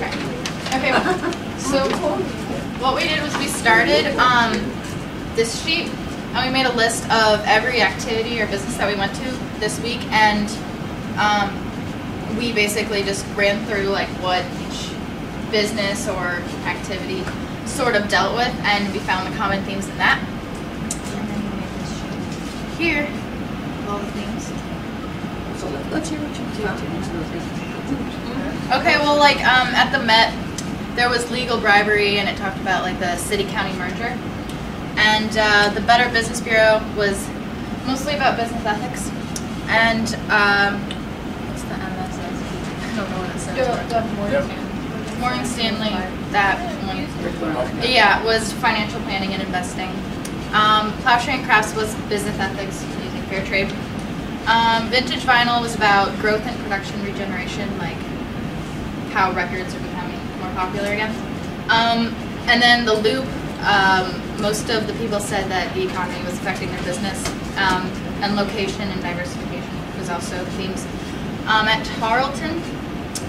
Okay, so what we did was we started this sheet, and we made a list of every activity or business that we went to this week, and we basically just ran through like what each business or activity sort of dealt with, and we found the common themes in that. And then we made this sheet here, with all the themes. So let's hear what you do. Okay, well, like at the Met, there was legal bribery, and it talked about like the city-county merger. And the Better Business Bureau was mostly about business ethics. And what's the MSS? I don't know what it says. Morgan Stanley, that one. Yeah, was financial planning and investing. Plowshare and Crafts was business ethics using fair trade. Vintage Vinyl was about growth and production regeneration, like how records are becoming more popular again. And then the Loop, most of the people said that the economy was affecting their business, and location and diversification was also themes. At Tarleton,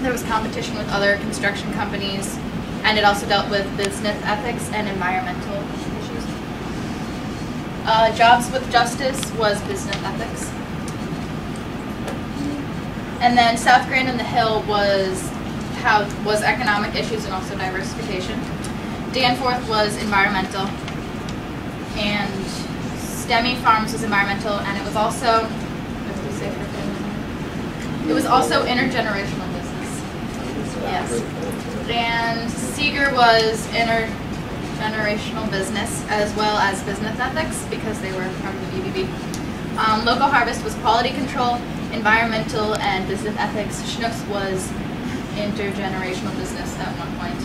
there was competition with other construction companies, and it also dealt with business ethics and environmental issues. Jobs with Justice was business ethics. And then South Grand and the Hill was economic issues and also diversification. Danforth was environmental, and Stemy Farms was environmental, and it was also, what did we say for family? It was also intergenerational business. Yes. And Seeger was intergenerational business as well as business ethics because they were part of the BBB. Local Harvest was quality control, environmental, and business ethics. Schnucks was intergenerational business at one point.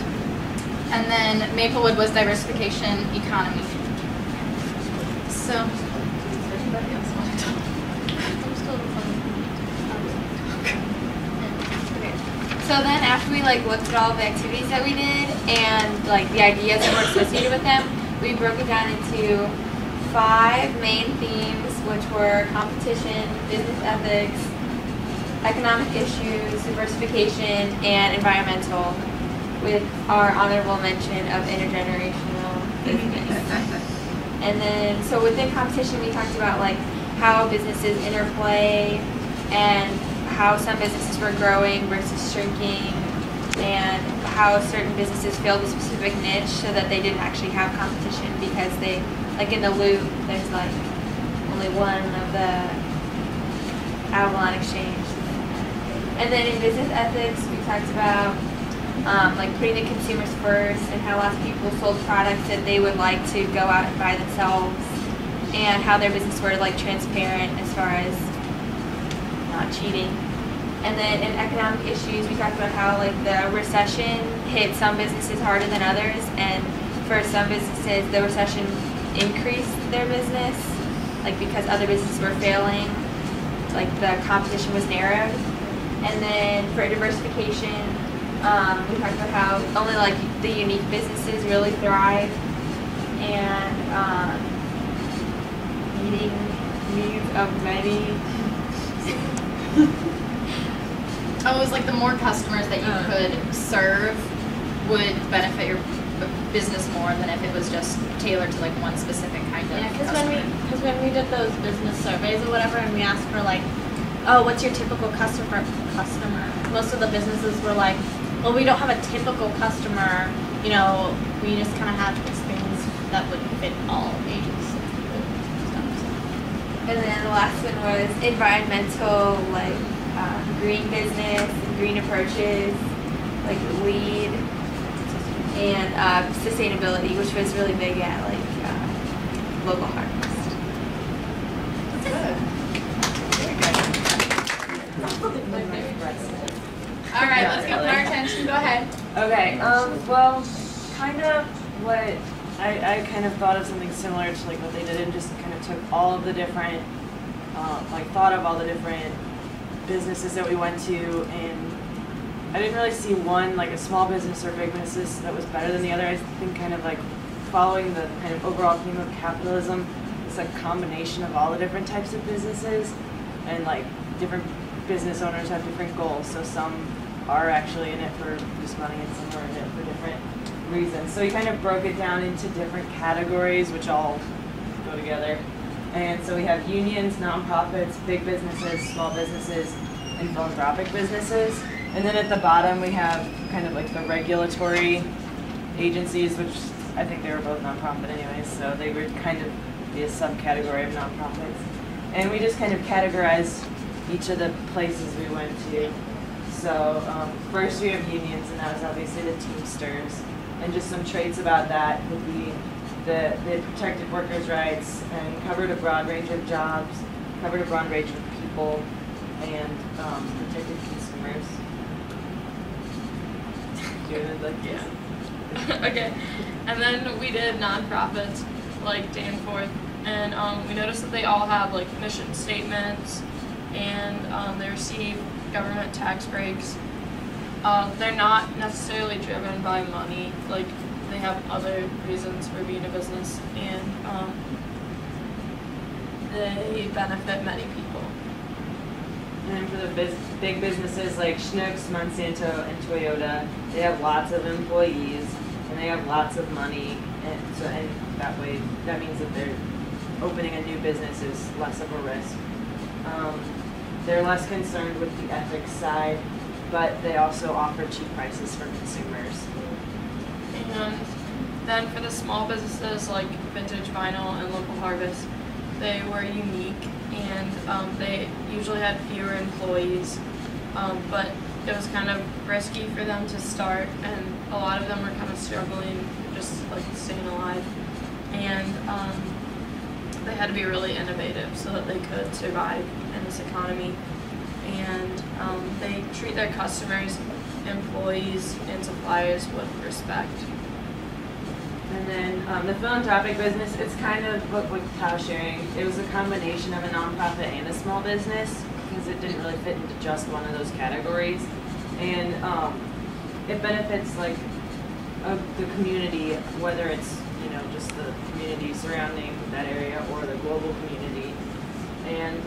And then Maplewood was diversification, economy. So, does anybody else want to talk? I'm still Okay. So then after we like looked at all the activities that we did and like the ideas that were associated with them, we broke it down into 5 main themes, which were competition, business ethics, economic issues, diversification, and environmental, with our honorable mention of intergenerational business. And then, so within competition, we talked about like how businesses interplay and how some businesses were growing versus shrinking, and how certain businesses filled a specific niche so that they didn't actually have competition because they, like in the Loop, there's like only one of the Avalon Exchange. And then in business ethics, we talked about like putting the consumers first and how lots of people sold products that they would like to go out and buy themselves, and how their business were like transparent as far as not cheating. And then in economic issues, we talked about how like the recession hit some businesses harder than others, and for some businesses the recession increased their business, like because other businesses were failing, like the competition was narrowed. And then for diversification, we talked about how only like the unique businesses really thrive, and meeting needs of many. Oh, it was like the more customers that you could serve would benefit your business more than if it was just tailored to like one specific kind of customer. Because when we did those business surveys or whatever, and we asked for like, oh, what's your typical customer? Most of the businesses were like, well, we don't have a typical customer, you know, we just kind of have experience that would fit all ages. And then the last one was environmental, like green business and green approaches, like LEED, and sustainability, which was really big at like local harvest. All right, let's get our attention. Go ahead. Okay. Well, kind of what I kind of thought of something similar to like what they did, and just kind of took all of the different, thought of all the different businesses that we went to, and I didn't really see one like a small business or big business that was better than the other. I think kind of like following the kind of overall theme of capitalism, it's a combination of all the different types of businesses, and like different business owners have different goals. So some are actually in it for just money and some are in it for different reasons. So we kind of broke it down into different categories, which all go together. And so we have unions, nonprofits, big businesses, small businesses, and philanthropic businesses. And then at the bottom we have kind of like the regulatory agencies, which I think they were both nonprofit anyways, so they would kind of be a subcategory of nonprofits. And we just kind of categorized each of the places we went to. So first we have unions, and that was obviously the Teamsters. And just some traits about that would be they protected workers' rights and covered a broad range of jobs, covered a broad range of people, and protected consumers. Yeah. Okay. And then we did nonprofits like Danforth, and we noticed that they all have like mission statements, and they receive government tax breaks. They're not necessarily driven by money, like they have other reasons for being a business, and they benefit many people. And then for the big businesses like Schnucks, Monsanto, and Toyota, they have lots of employees and they have lots of money, and that way that means that they're opening a new business is less of a risk. They're less concerned with the ethics side, but they also offer cheap prices for consumers. And then for the small businesses like Vintage Vinyl and Local Harvest, they were unique, and they usually had fewer employees, but it was kind of risky for them to start, and a lot of them were kind of struggling, just like staying alive, and they had to be really innovative so that they could survive in this economy. And they treat their customers, employees, and suppliers with respect. And then the philanthropic business, it's kind of what Kyle's sharing. It was a combination of a nonprofit and a small business because it didn't really fit into just one of those categories. And it benefits like the community, whether it's just the community surrounding that area or the global community. And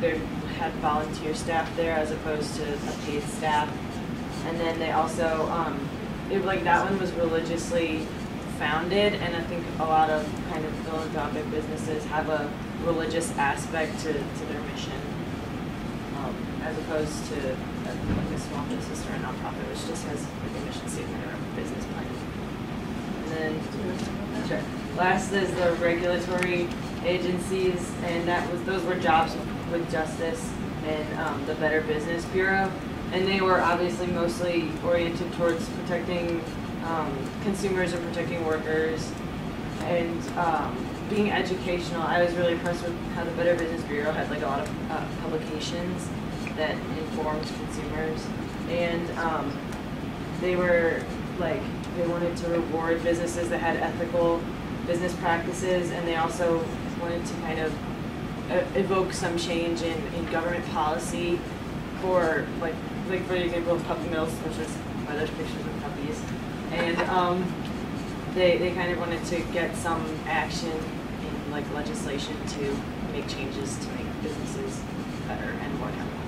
they had volunteer staff there as opposed to a paid staff. And then they also that one was religiously founded, and I think a lot of kind of philanthropic businesses have a religious aspect to their mission, as opposed to a small business or a nonprofit, which just has like a mission statement or a business plan. And then, sure. Last is the regulatory agencies, and those were jobs with Justice and the Better Business Bureau. And they were obviously mostly oriented towards protecting consumers and protecting workers and being educational. I was really impressed with how the Better Business Bureau had like a lot of publications that informed consumers. And they were they wanted to reward businesses that had ethical business practices, and they also wanted to kind of evoke some change in government policy for like for example puppy mills, which is why there's pictures of puppies, and they kind of wanted to get some action in like legislation to make changes to make businesses better and more accountable.